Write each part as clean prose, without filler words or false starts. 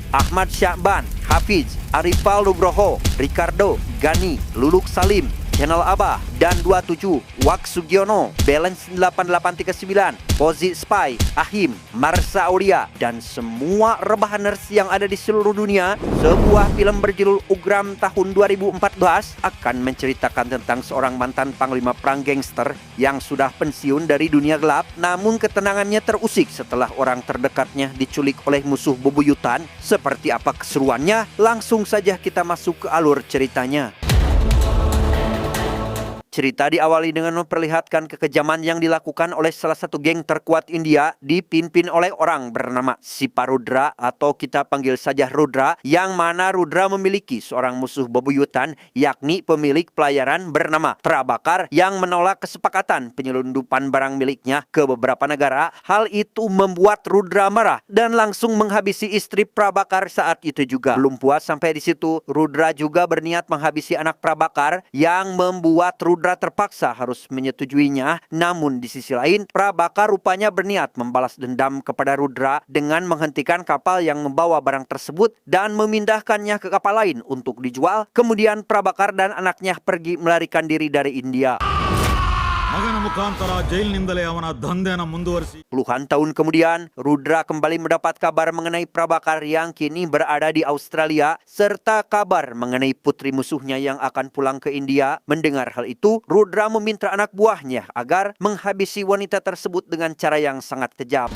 Ahmad Syakban, Hafiz, Arifal Nugroho, Ricardo, Gani, Luluk Salim, Channel Abah, dan 27, Wak Sugiono, Balance 8839, Pozi Spy, Ahim, Marsa Aulia, dan semua rebahaners yang ada di seluruh dunia. Sebuah film berjudul Ugram tahun 2014 akan menceritakan tentang seorang mantan panglima perang gangster yang sudah pensiun dari dunia gelap, namun ketenangannya terusik setelah orang terdekatnya diculik oleh musuh bebuyutan. Seperti apa keseruannya? Langsung saja kita masuk ke alur ceritanya. Cerita diawali dengan memperlihatkan kekejaman yang dilakukan oleh salah satu geng terkuat India dipimpin oleh orang bernama Sipa Rudra atau kita panggil saja Rudra, yang mana Rudra memiliki seorang musuh bebuyutan yakni pemilik pelayaran bernama Prabakar yang menolak kesepakatan penyelundupan barang miliknya ke beberapa negara. Hal itu membuat Rudra marah dan langsung menghabisi istri Prabakar saat itu juga. Belum puas sampai di situ, Rudra juga berniat menghabisi anak Prabakar yang membuat Rudra terpaksa harus menyetujuinya. Namun di sisi lain, Prabakar rupanya berniat membalas dendam kepada Rudra dengan menghentikan kapal yang membawa barang tersebut dan memindahkannya ke kapal lain untuk dijual. Kemudian Prabakar dan anaknya pergi melarikan diri dari India. Puluhan tahun kemudian, Rudra kembali mendapat kabar mengenai Prabakar yang kini berada di Australia, serta kabar mengenai putri musuhnya yang akan pulang ke India. Mendengar hal itu, Rudra meminta anak buahnya agar menghabisi wanita tersebut dengan cara yang sangat kejam.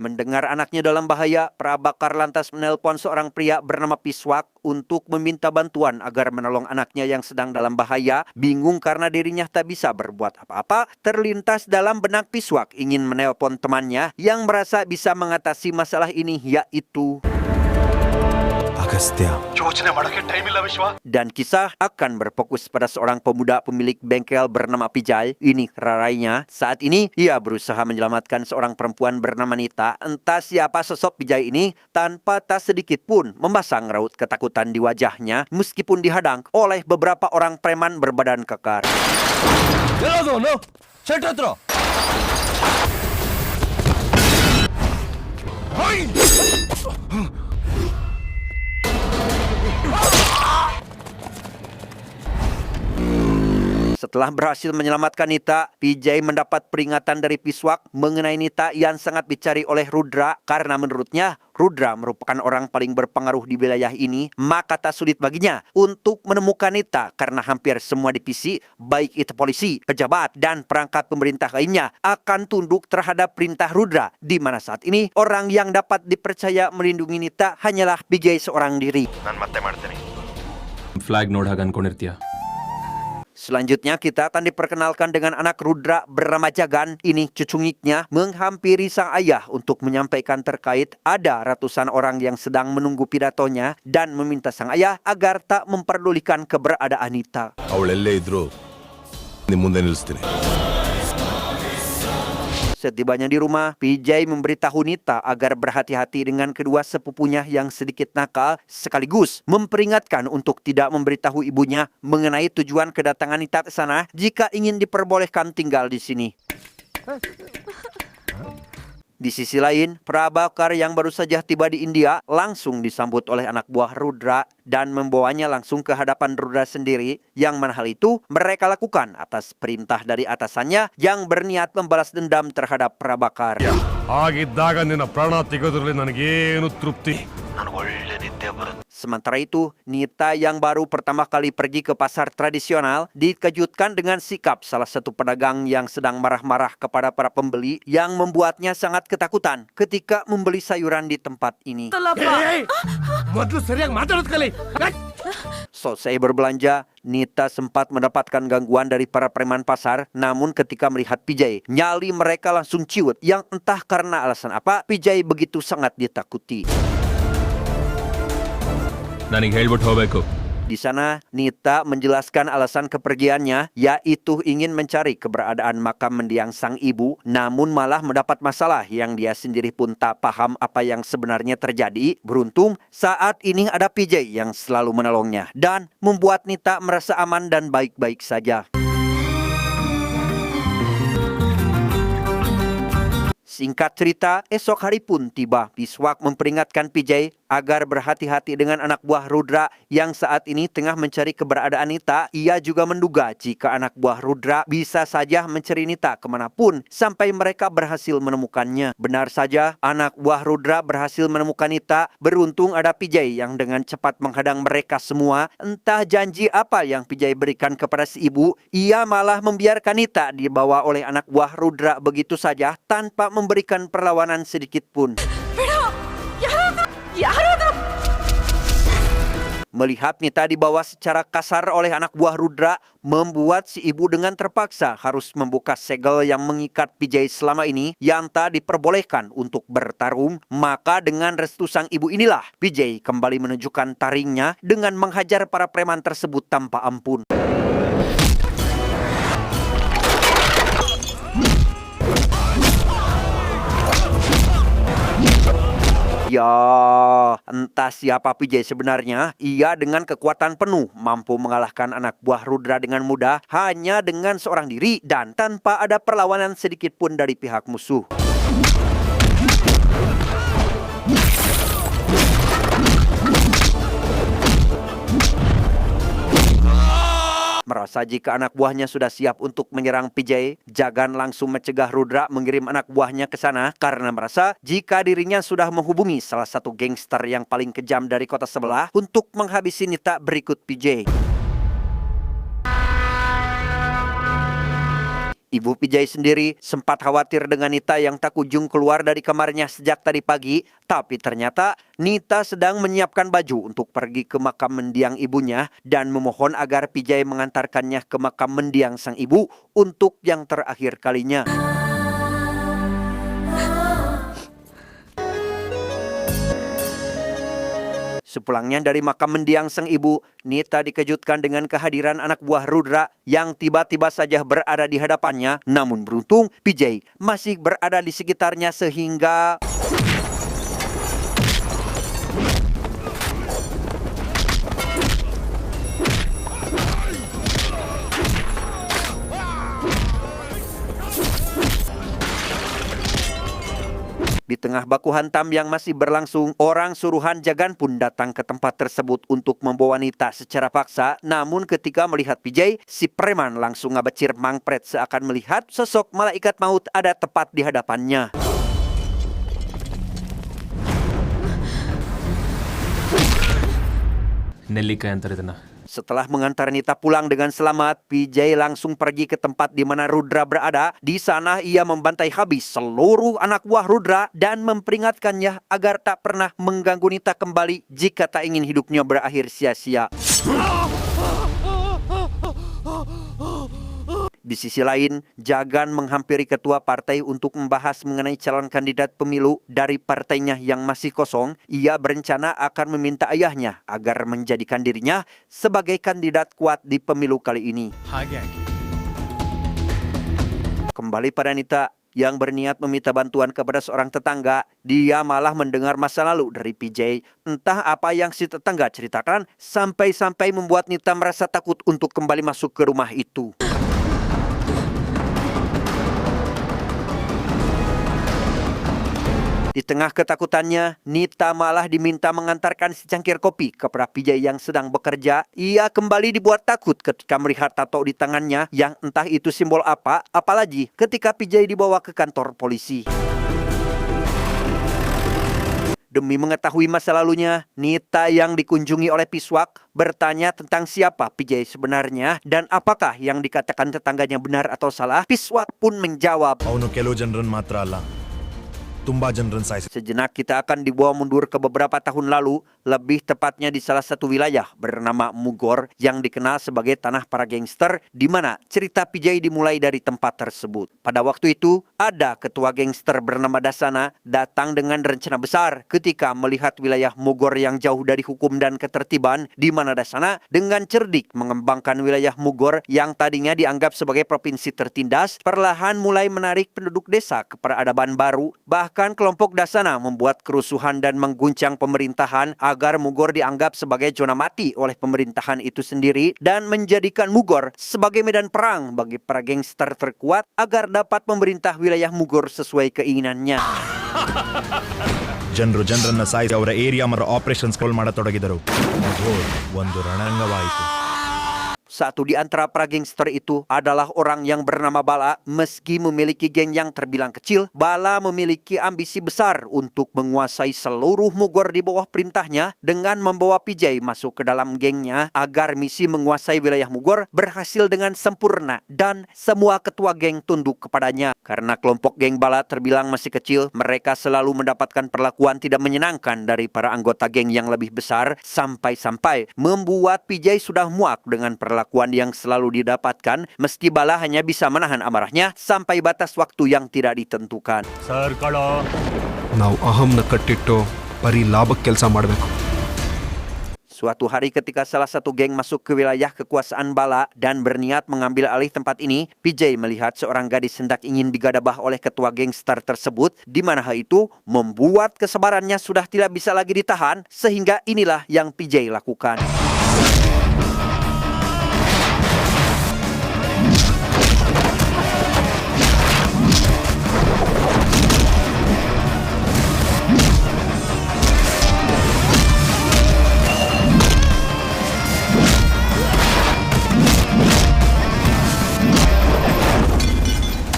Mendengar anaknya dalam bahaya, Prabakar lantas menelpon seorang pria bernama Piswak untuk meminta bantuan agar menolong anaknya yang sedang dalam bahaya. Bingung karena dirinya tak bisa berbuat apa-apa, terlintas dalam benak Piswak ingin menelpon temannya yang merasa bisa mengatasi masalah ini, yaitu dan kisah akan berfokus pada seorang pemuda pemilik bengkel bernama Pijay. Ini rarainya, saat ini ia berusaha menyelamatkan seorang perempuan bernama Nita. Entah siapa sosok Pijay ini, tanpa tak sedikit pun memasang raut ketakutan di wajahnya meskipun dihadang oleh beberapa orang preman berbadan kekar. Setelah berhasil menyelamatkan Nita, Pijay mendapat peringatan dari Piswak mengenai Nita yang sangat dicari oleh Rudra karena menurutnya Rudra merupakan orang paling berpengaruh di wilayah ini. Maka tak sulit baginya untuk menemukan Nita karena hampir semua divisi, baik itu polisi, pejabat, dan perangkat pemerintah lainnya akan tunduk terhadap perintah Rudra, di mana saat ini orang yang dapat dipercaya melindungi Nita hanyalah Pijay seorang diri. Flag node haganಕೊಂಡಿರ್ತೀಯ. Selanjutnya kita akan diperkenalkan dengan anak Rudra bernama Jagan. Ini cucungiknya menghampiri sang ayah untuk menyampaikan terkait ada ratusan orang yang sedang menunggu pidatonya dan meminta sang ayah agar tak memperdulikan keberadaan Nita. Setibanya di rumah, Pijay memberitahu Nita agar berhati-hati dengan kedua sepupunya yang sedikit nakal, sekaligus memperingatkan untuk tidak memberitahu ibunya mengenai tujuan kedatangan Nita ke sana jika ingin diperbolehkan tinggal di sini. Di sisi lain, Prabakar yang baru saja tiba di India langsung disambut oleh anak buah Rudra dan membawanya langsung ke hadapan Rudra sendiri, yang mana hal itu mereka lakukan atas perintah dari atasannya yang berniat membalas dendam terhadap Prabakar. Sementara itu, Nita yang baru pertama kali pergi ke pasar tradisional dikejutkan dengan sikap salah satu pedagang yang sedang marah-marah kepada para pembeli yang membuatnya sangat ketakutan ketika membeli sayuran di tempat ini. Selesai berbelanja, Nita sempat mendapatkan gangguan dari para preman pasar, namun ketika melihat Pijay, nyali mereka langsung ciut, yang entah karena alasan apa, Pijay begitu sangat ditakuti. Di sana, Nita menjelaskan alasan kepergiannya, yaitu ingin mencari keberadaan makam mendiang sang ibu, namun malah mendapat masalah yang dia sendiri pun tak paham apa yang sebenarnya terjadi. Beruntung, saat ini ada Pijay yang selalu menolongnya dan membuat Nita merasa aman dan baik-baik saja. Singkat cerita, esok hari pun tiba. Piswak memperingatkan PJ agar berhati-hati dengan anak buah Rudra yang saat ini tengah mencari keberadaan Nita. Ia juga menduga jika anak buah Rudra bisa saja mencari Nita kemanapun sampai mereka berhasil menemukannya. Benar saja, anak buah Rudra berhasil menemukan Nita. Beruntung ada PJ yang dengan cepat menghadang mereka semua. Entah janji apa yang PJ berikan kepada si ibu, ia malah membiarkan Nita dibawa oleh anak buah Rudra begitu saja tanpa memberikan perlawanan sedikit pun. Melihat Nita dibawa secara kasar oleh anak buah Rudra, membuat si ibu dengan terpaksa harus membuka segel yang mengikat PJ selama ini yang tak diperbolehkan untuk bertarung. Maka dengan restu sang ibu inilah PJ kembali menunjukkan taringnya dengan menghajar para preman tersebut tanpa ampun. Ya, entah siapa PJ sebenarnya, ia dengan kekuatan penuh mampu mengalahkan anak buah Rudra dengan mudah hanya dengan seorang diri dan tanpa ada perlawanan sedikit pun dari pihak musuh. Merasa jika anak buahnya sudah siap untuk menyerang PJ, Jagan langsung mencegah Rudra mengirim anak buahnya ke sana karena merasa jika dirinya sudah menghubungi salah satu gangster yang paling kejam dari kota sebelah untuk menghabisi Nita berikut PJ. Ibu PJ sendiri sempat khawatir dengan Nita yang tak kunjung keluar dari kamarnya sejak tadi pagi, tapi ternyata Nita sedang menyiapkan baju untuk pergi ke makam mendiang ibunya dan memohon agar PJ mengantarkannya ke makam mendiang sang ibu untuk yang terakhir kalinya. Sepulangnya dari makam mendiang sang ibu, Nita dikejutkan dengan kehadiran anak buah Rudra yang tiba-tiba saja berada di hadapannya. Namun beruntung, PJ masih berada di sekitarnya sehingga di tengah baku hantam yang masih berlangsung, orang suruhan Jagan pun datang ke tempat tersebut untuk membawa Nita secara paksa. Namun ketika melihat PJ, si preman langsung ngabecir mangpret seakan melihat sosok malaikat maut ada tepat di hadapannya. Nellika yang terkena. Setelah mengantar Nita pulang dengan selamat, PJ langsung pergi ke tempat di mana Rudra berada. Di sana ia membantai habis seluruh anak buah Rudra dan memperingatkannya agar tak pernah mengganggu Nita kembali jika tak ingin hidupnya berakhir sia-sia. Di sisi lain, Jagan menghampiri ketua partai untuk membahas mengenai calon kandidat pemilu dari partainya yang masih kosong. Ia berencana akan meminta ayahnya agar menjadikan dirinya sebagai kandidat kuat di pemilu kali ini. Kembali pada Nita yang berniat meminta bantuan kepada seorang tetangga, dia malah mendengar masa lalu dari PJ. Entah apa yang si tetangga ceritakan, sampai-sampai membuat Nita merasa takut untuk kembali masuk ke rumah itu. Di tengah ketakutannya, Nita malah diminta mengantarkan secangkir kopi kepada PJ yang sedang bekerja. Ia kembali dibuat takut ketika melihat tato di tangannya yang entah itu simbol apa, apalagi ketika PJ dibawa ke kantor polisi. Demi mengetahui masa lalunya, Nita yang dikunjungi oleh Piswak bertanya tentang siapa PJ sebenarnya dan apakah yang dikatakan tetangganya benar atau salah. Piswak pun menjawab, sejenak kita akan dibawa mundur ke beberapa tahun lalu, lebih tepatnya di salah satu wilayah bernama Mugor yang dikenal sebagai tanah para gangster, di mana cerita PJ dimulai dari tempat tersebut. Pada waktu itu, ada ketua gangster bernama Dasana datang dengan rencana besar ketika melihat wilayah Mugor yang jauh dari hukum dan ketertiban, di mana Dasana dengan cerdik mengembangkan wilayah Mugor yang tadinya dianggap sebagai provinsi tertindas, perlahan mulai menarik penduduk desa ke peradaban baru, bahkan Bahkan kelompok Dasana membuat kerusuhan dan mengguncang pemerintahan agar Mugor dianggap sebagai zona mati oleh pemerintahan itu sendiri dan menjadikan Mugor sebagai medan perang bagi para gangster terkuat agar dapat memerintah wilayah Mugor sesuai keinginannya. ಜನರನ್ನ ಸಾಯಿಸಿ ಅವರ ಏರಿಯಾ ಮತ್ತು ಆಪರೇಷನ್ಸ್ ಮಾಡತೊಡಗಿದರು. ಒಂದು ರಣರಂಗವಾಯಿತು. Satu di antara para gangster itu adalah orang yang bernama Bala. Meski memiliki geng yang terbilang kecil, Bala memiliki ambisi besar untuk menguasai seluruh Mugor di bawah perintahnya dengan membawa PJ masuk ke dalam gengnya agar misi menguasai wilayah Mugor berhasil dengan sempurna dan semua ketua geng tunduk kepadanya. Karena kelompok geng Bala terbilang masih kecil, mereka selalu mendapatkan perlakuan tidak menyenangkan dari para anggota geng yang lebih besar sampai-sampai membuat PJ sudah muak dengan perlakuan yang selalu didapatkan, meski Bala hanya bisa menahan amarahnya sampai batas waktu yang tidak ditentukan. ನಾವು ಅಹಂನ ಕಟ್ಟಿಟ್ಟು ಬರೀ ಲಾಭಕ್ಕೆ ಕೆಲಸ ಮಾಡಬೇಕು. Suatu hari ketika salah satu geng masuk ke wilayah kekuasaan Bala dan berniat mengambil alih tempat ini, PJ melihat seorang gadis hendak ingin digadabah oleh ketua gangster tersebut, di mana hal itu membuat kesabarannya sudah tidak bisa lagi ditahan, sehingga inilah yang PJ lakukan.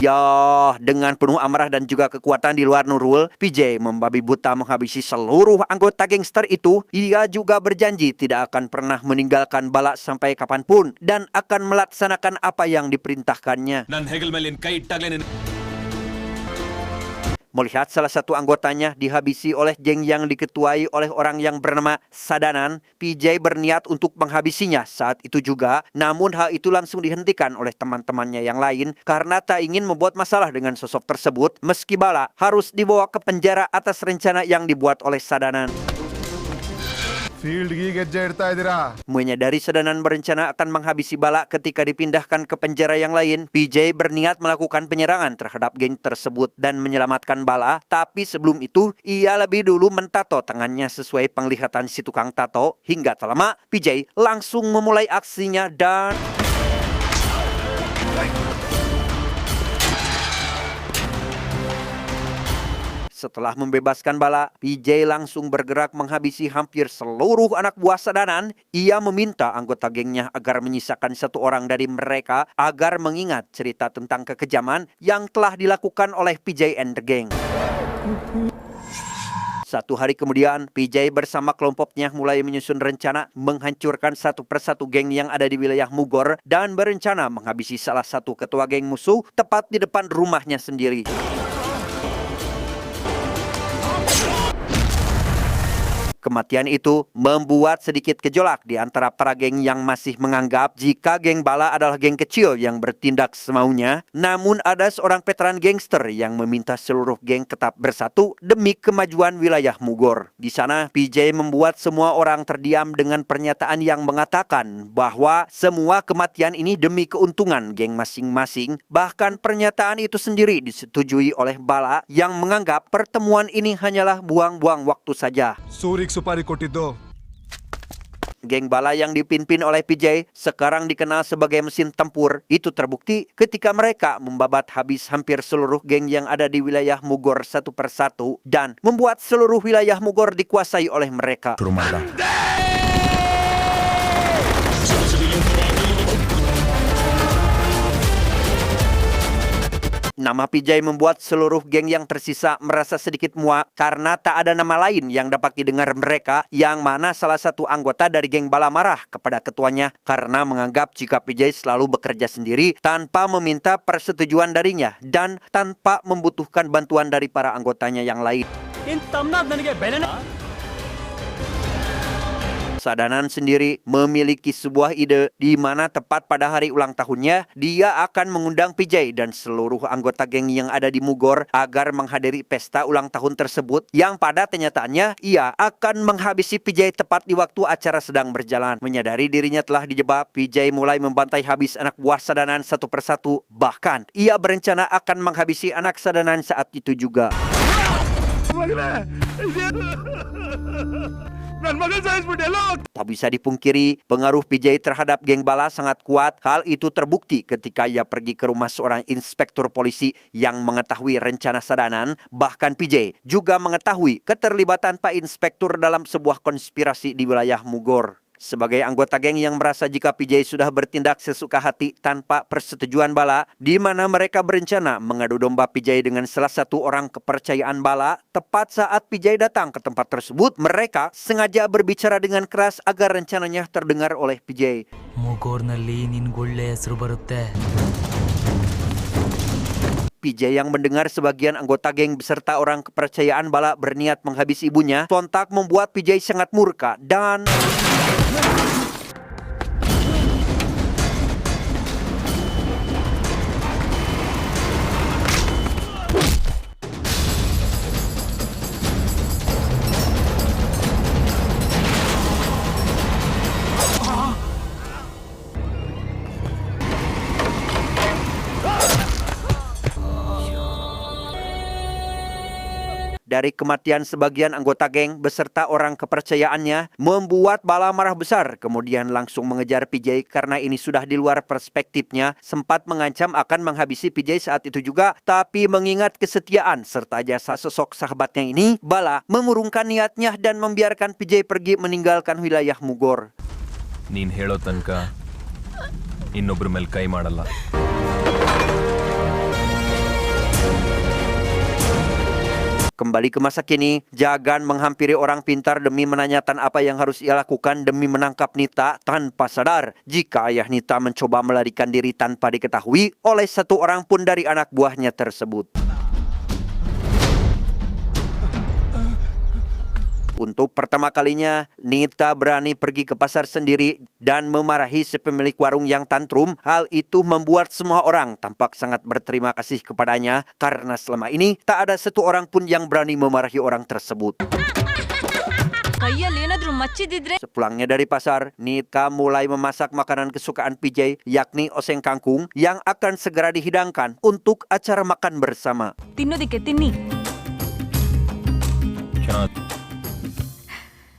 Ya, dengan penuh amarah dan juga kekuatan di luar Nurul, PJ membabi buta menghabisi seluruh anggota gangster itu. Ia juga berjanji tidak akan pernah meninggalkan Bala sampai kapanpun dan akan melaksanakan apa yang diperintahkannya. Melihat salah satu anggotanya dihabisi oleh geng yang diketuai oleh orang yang bernama Sadanan, PJ berniat untuk menghabisinya saat itu juga. Namun hal itu langsung dihentikan oleh teman-temannya yang lain karena tak ingin membuat masalah dengan sosok tersebut, meski Bala harus dibawa ke penjara atas rencana yang dibuat oleh Sadanan. Menyadari Sadanan berencana akan menghabisi Bala ketika dipindahkan ke penjara yang lain, PJ berniat melakukan penyerangan terhadap geng tersebut dan menyelamatkan Bala. Tapi sebelum itu, ia lebih dulu mentato tangannya sesuai penglihatan si tukang tato. Hingga tak lama, PJ langsung memulai aksinya dan... Setelah membebaskan Bala, PJ langsung bergerak menghabisi hampir seluruh anak buah Sadanan. Ia meminta anggota gengnya agar menyisakan satu orang dari mereka agar mengingat cerita tentang kekejaman yang telah dilakukan oleh PJ and the Gang. Satu hari kemudian, PJ bersama kelompoknya mulai menyusun rencana menghancurkan satu persatu geng yang ada di wilayah Mugor dan berencana menghabisi salah satu ketua geng musuh tepat di depan rumahnya sendiri. Kematian itu membuat sedikit gejolak di antara para geng yang masih menganggap jika geng Bala adalah geng kecil yang bertindak semaunya. Namun ada seorang veteran gangster yang meminta seluruh geng tetap bersatu demi kemajuan wilayah Mugor. Di sana, PJ membuat semua orang terdiam dengan pernyataan yang mengatakan bahwa semua kematian ini demi keuntungan geng masing-masing. Bahkan pernyataan itu sendiri disetujui oleh Bala yang menganggap pertemuan ini hanyalah buang-buang waktu saja. Supari kotido. Geng Bala yang dipimpin oleh PJ sekarang dikenal sebagai mesin tempur. Itu terbukti ketika mereka membabat habis hampir seluruh geng yang ada di wilayah Mugor satu persatu dan membuat seluruh wilayah Mugor dikuasai oleh mereka. Nama PJ membuat seluruh geng yang tersisa merasa sedikit muak karena tak ada nama lain yang dapat didengar mereka, yang mana salah satu anggota dari geng Bala marah kepada ketuanya karena menganggap jika PJ selalu bekerja sendiri tanpa meminta persetujuan darinya dan tanpa membutuhkan bantuan dari para anggotanya yang lain. Sadanan sendiri memiliki sebuah ide di mana tepat pada hari ulang tahunnya, dia akan mengundang PJ dan seluruh anggota geng yang ada di Mugor agar menghadiri pesta ulang tahun tersebut, yang pada kenyataannya ia akan menghabisi PJ tepat di waktu acara sedang berjalan. Menyadari dirinya telah dijebak, PJ mulai membantai habis anak buah Sadanan satu persatu. Bahkan ia berencana akan menghabisi anak Sadanan saat itu juga. Tak bisa dipungkiri, pengaruh PJ terhadap geng bala sangat kuat. Hal itu terbukti ketika ia pergi ke rumah seorang inspektur polisi yang mengetahui rencana Sadanan. Bahkan PJ juga mengetahui keterlibatan Pak Inspektur dalam sebuah konspirasi di wilayah Mugor. Sebagai anggota geng yang merasa jika PJ sudah bertindak sesuka hati tanpa persetujuan bala, di mana mereka berencana mengadu domba PJ dengan salah satu orang kepercayaan bala, tepat saat PJ datang ke tempat tersebut, mereka sengaja berbicara dengan keras agar rencananya terdengar oleh PJ. ಮುಗೋರ್ನಲ್ಲಿ ನಿನ್ಗೊಳ್ಳೆ ಹೆಸರು ಬರುತ್ತೆ. PJ yang mendengar sebagian anggota geng beserta orang kepercayaan bala berniat menghabisi ibunya, sontak membuat PJ sangat murka dan dari kematian sebagian anggota geng beserta orang kepercayaannya membuat bala marah besar, kemudian langsung mengejar PJ karena ini sudah di luar perspektifnya, sempat mengancam akan menghabisi PJ saat itu juga, tapi mengingat kesetiaan serta jasa sosok sahabatnya ini, bala mengurungkan niatnya dan membiarkan PJ pergi meninggalkan wilayah Mugor. ನೀನ್ ಹೇಳೋ ತನಕ ಇನ್ನೊಬ್ರ ಮೇಲೆ ಕೈ ಮಾಡಲ್ಲ. Kembali ke masa kini, Jagan menghampiri orang pintar demi menanyakan apa yang harus ia lakukan demi menangkap Nita tanpa sadar jika ayah Nita mencoba melarikan diri tanpa diketahui oleh satu orang pun dari anak buahnya tersebut. Untuk pertama kalinya, Nita berani pergi ke pasar sendiri dan memarahi si pemilik warung yang tantrum. Hal itu membuat semua orang tampak sangat berterima kasih kepadanya karena selama ini tak ada satu orang pun yang berani memarahi orang tersebut. Sepulangnya dari pasar, Nita mulai memasak makanan kesukaan PJ, yakni oseng kangkung yang akan segera dihidangkan untuk acara makan bersama. ತಿನ್ನೋದಿಕ್ಕೆ ತಿನ್ನಿ.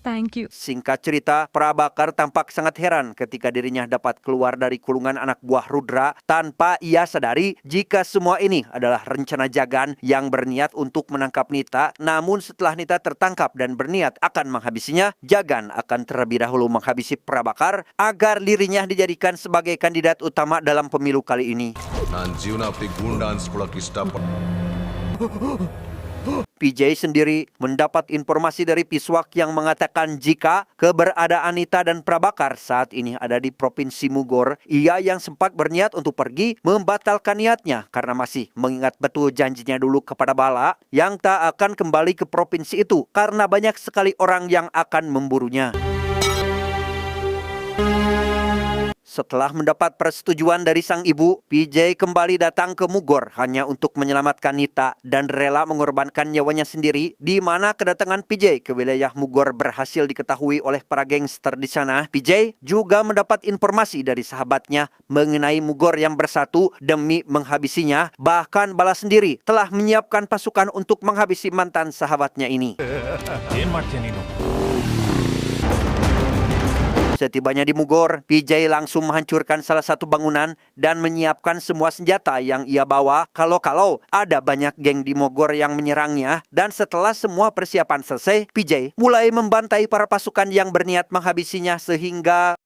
Thank you. Singkat cerita, Prabakar tampak sangat heran ketika dirinya dapat keluar dari kulungan anak buah Rudra tanpa ia sadari jika semua ini adalah rencana Jagan yang berniat untuk menangkap Nita. Namun setelah Nita tertangkap dan berniat akan menghabisinya, Jagan akan terlebih dahulu menghabisi Prabakar agar dirinya dijadikan sebagai kandidat utama dalam pemilu kali ini. ನಾನು ಜೀವನ ಗೂಂಡ ಅನ್ಸ್ಕೊಳಕ್ ಇಷ್ಟಪಡ PJ sendiri mendapat informasi dari Piswak yang mengatakan jika keberadaan Nita dan Prabakar saat ini ada di Provinsi Mugor, ia yang sempat berniat untuk pergi membatalkan niatnya karena masih mengingat betul janjinya dulu kepada Bala yang tak akan kembali ke provinsi itu karena banyak sekali orang yang akan memburunya. Setelah mendapat persetujuan dari sang ibu, PJ kembali datang ke Mugor hanya untuk menyelamatkan Nita dan rela mengorbankan nyawanya sendiri, di mana kedatangan PJ ke wilayah Mugor berhasil diketahui oleh para gangster di sana. PJ juga mendapat informasi dari sahabatnya mengenai Mugor yang bersatu demi menghabisinya. Bahkan Bala sendiri telah menyiapkan pasukan untuk menghabisi mantan sahabatnya ini. ಏನ್ ಮಾಡ್ತೀಯ ನೀನು? Setibanya di Mugor, PJ langsung menghancurkan salah satu bangunan dan menyiapkan semua senjata yang ia bawa kalau ada banyak geng di Mugor yang menyerangnya. Dan setelah semua persiapan selesai, PJ mulai membantai para pasukan yang berniat menghabisinya sehingga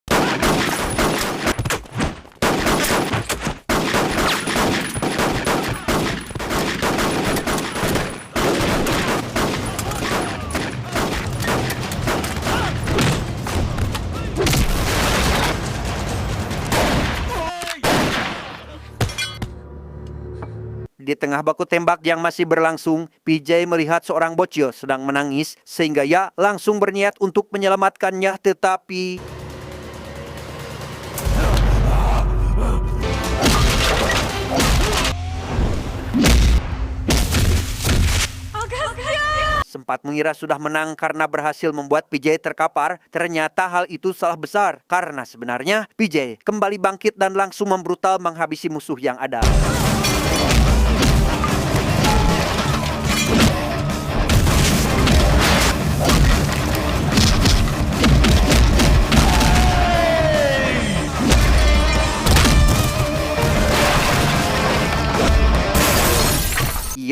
di tengah baku tembak yang masih berlangsung, PJ melihat seorang bocil sedang menangis sehingga ia langsung berniat untuk menyelamatkannya, tetapi sempat mengira sudah menang karena berhasil membuat PJ terkapar. Ternyata hal itu salah besar karena sebenarnya PJ kembali bangkit dan langsung membrutal menghabisi musuh yang ada.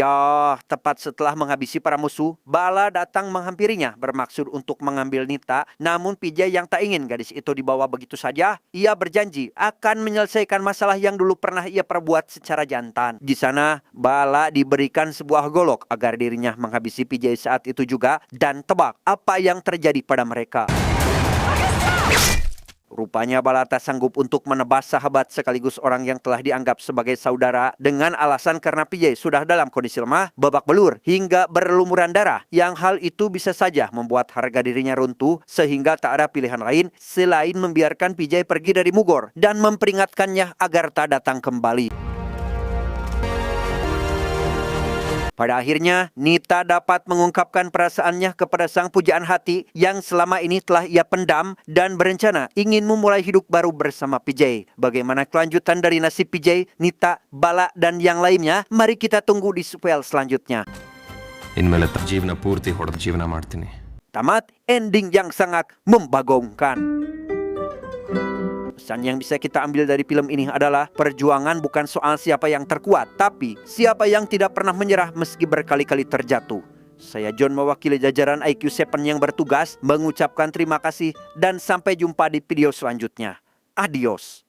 Ya, tepat setelah menghabisi para musuh, Bala datang menghampirinya bermaksud untuk mengambil Nita. Namun Pijay yang tak ingin gadis itu dibawa begitu saja, ia berjanji akan menyelesaikan masalah yang dulu pernah ia perbuat secara jantan. Di sana, Bala diberikan sebuah golok agar dirinya menghabisi Pijay saat itu juga, dan tebak apa yang terjadi pada mereka. Rupanya Bala tak sanggup untuk menebas sahabat sekaligus orang yang telah dianggap sebagai saudara dengan alasan karena Pijay sudah dalam kondisi lemah, babak belur, hingga berlumuran darah. Yang hal itu bisa saja membuat harga dirinya runtuh sehingga tak ada pilihan lain selain membiarkan Pijay pergi dari Mugor dan memperingatkannya agar tak datang kembali. Pada akhirnya, Nita dapat mengungkapkan perasaannya kepada sang pujaan hati yang selama ini telah ia pendam dan berencana ingin memulai hidup baru bersama Pijay. Bagaimana kelanjutan dari nasib Pijay, Nita, Bala, dan yang lainnya? Mari kita tunggu di sequel selanjutnya. ಇನ್ಮೇಲೆ ಜೀವನ ಪೂರ್ತಿ ಹೊಡೆದು ಜೀವನ ಮಾಡ್ತೀನಿ. Tamat, ending yang sangat membagongkan. Pesan yang bisa kita ambil dari film ini adalah perjuangan bukan soal siapa yang terkuat, tapi siapa yang tidak pernah menyerah meski berkali-kali terjatuh. Saya John mewakili jajaran IQ7 yang bertugas mengucapkan terima kasih dan sampai jumpa di video selanjutnya. Adios.